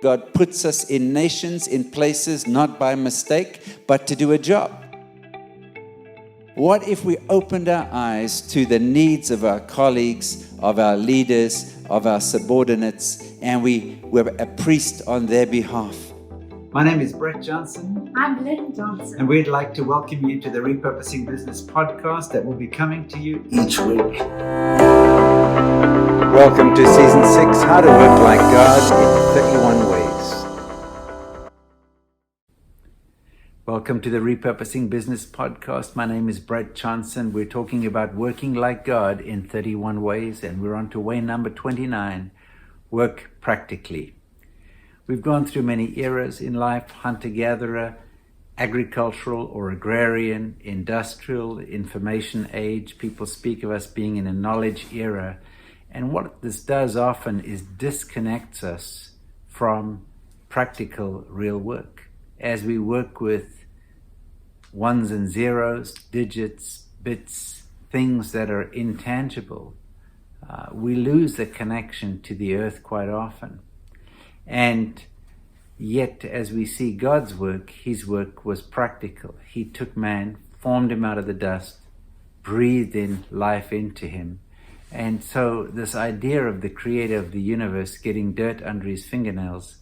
God puts us in nations, in places, not by mistake, but to do a job. What if we opened our eyes to the needs of our colleagues, of our leaders, of our subordinates, and we were a priest on their behalf? My name is Brett Johnson. I'm Lynn Johnson. And we'd like to welcome you to the Repurposing Business podcast that will be coming to you each week. Welcome to Season 6, How to Work Like God in 31 Ways. Welcome to the Repurposing Business podcast. My name is Brett Johnson. We're talking about working like God in 31 ways, and we're on to way number 29, work practically. We've gone through many eras in life: hunter-gatherer, agricultural or agrarian, industrial, information age. People speak of us being in a knowledge era. And what this does often is disconnects us from practical, real work. As we work with ones and zeros, digits, bits, things that are intangible, we lose the connection to the earth quite often. And yet, as we see God's work, his work was practical. He took man, formed him out of the dust, breathed in life into him. And so this idea of the creator of the universe getting dirt under his fingernails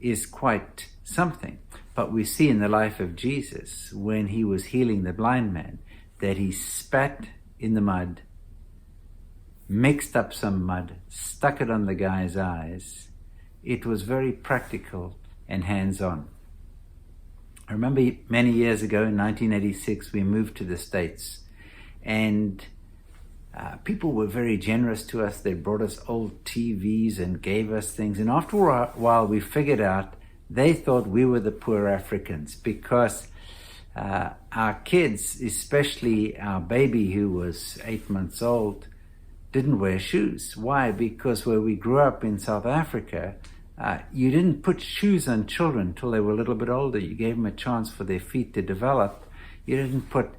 is quite something. But we see in the life of Jesus, when he was healing the blind man, that he spat in the mud, mixed up some mud, stuck it on the guy's eyes. It was very practical and hands-on. I remember many years ago, in 1986, we moved to the States, and people were very generous to us. They brought us old TVs and gave us things. And after a while, we figured out they thought we were the poor Africans, because our kids, especially our baby who was 8 months old, didn't wear shoes. Why? Because where we grew up in South Africa, you didn't put shoes on children till they were a little bit older. You gave them a chance for their feet to develop. You didn't put,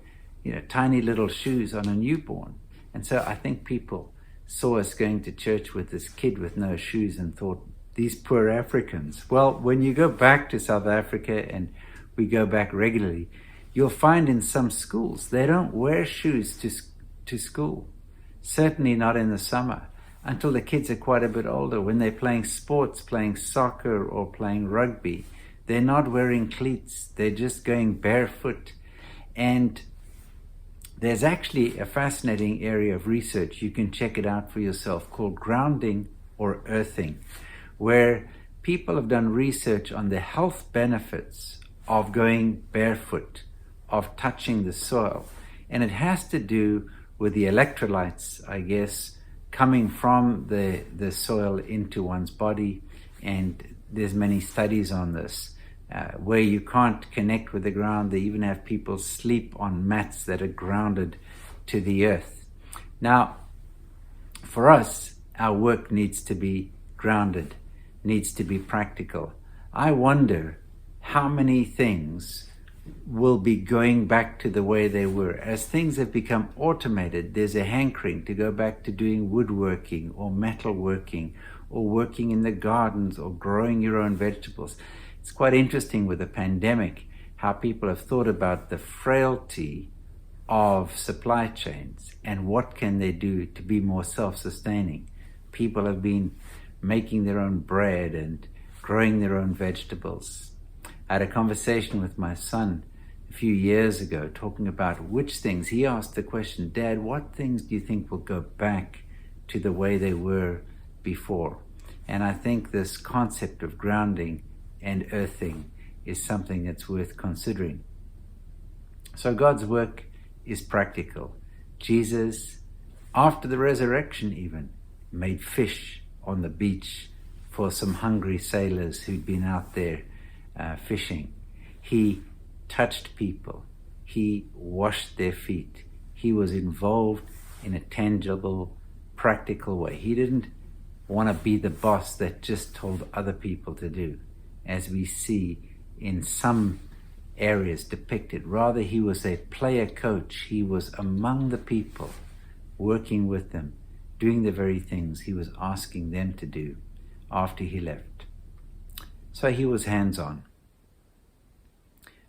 tiny little shoes on a newborn. And so I think people saw us going to church with this kid with no shoes and thought, these poor Africans. Well, when you go back to South Africa, and we go back regularly, you'll find in some schools they don't wear shoes to school. Certainly not in the summer, until the kids are quite a bit older. When they're playing sports, playing soccer or playing rugby, they're not wearing cleats. They're just going barefoot. And there's actually a fascinating area of research, you can check it out for yourself, called grounding or earthing, where people have done research on the health benefits of going barefoot, of touching the soil. And it has to do with the electrolytes, I guess, coming from the soil into one's body. And there's many studies on this. Where you can't connect with the ground, they even have people sleep on mats that are grounded to the earth. Now, for us, our work needs to be grounded, needs to be practical. I wonder how many things will be going back to the way they were. As things have become automated, there's a hankering to go back to doing woodworking or metalworking or working in the gardens or growing your own vegetables. It's quite interesting with the pandemic how people have thought about the frailty of supply chains and what can they do to be more self-sustaining. People have been making their own bread and growing their own vegetables. I had a conversation with my son a few years ago talking about which things. He asked the question, Dad, what things do you think will go back to the way they were before? And I think this concept of grounding and earthing is something that's worth considering. So God's work is practical. Jesus, after the resurrection even, made fish on the beach for some hungry sailors who'd been out there fishing. He touched people. He washed their feet. He was involved in a tangible, practical way. He didn't want to be the boss that just told other people to do, as we see in some areas depicted. Rather, he was a player coach. He was among the people, working with them, doing the very things he was asking them to do after he left. So he was hands-on.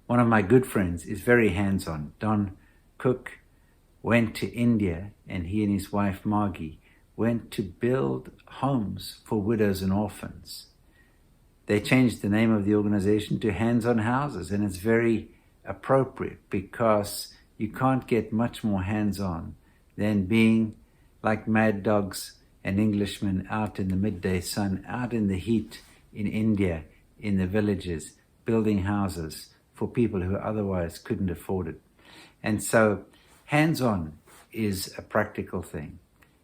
One of my good friends is very hands-on. Don Cook went to India, and he and his wife Margie went to build homes for widows and orphans. They changed the name of the organization to Hands on Houses, and it's very appropriate because you can't get much more hands-on than being like mad dogs and Englishmen out in the midday sun, out in the heat in India, in the villages, building houses for people who otherwise couldn't afford it. And so hands-on is a practical thing.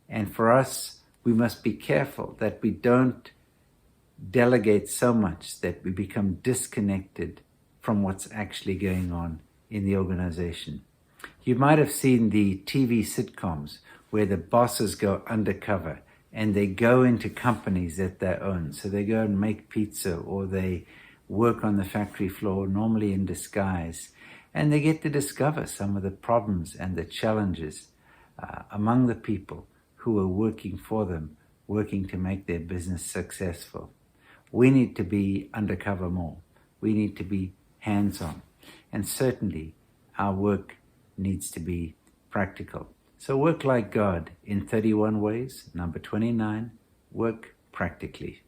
And for us, we must be careful that we don't delegate so much that we become disconnected from what's actually going on in the organization. You might have seen the TV sitcoms where the bosses go undercover and they go into companies that they own. So they go and make pizza, or they work on the factory floor, normally in disguise, and they get to discover some of the problems and the challenges among the people who are working for them, working to make their business successful. We need to be undercover more. We need to be hands-on. And certainly our work needs to be practical. So work like God in 31 ways. Number 29, work practically.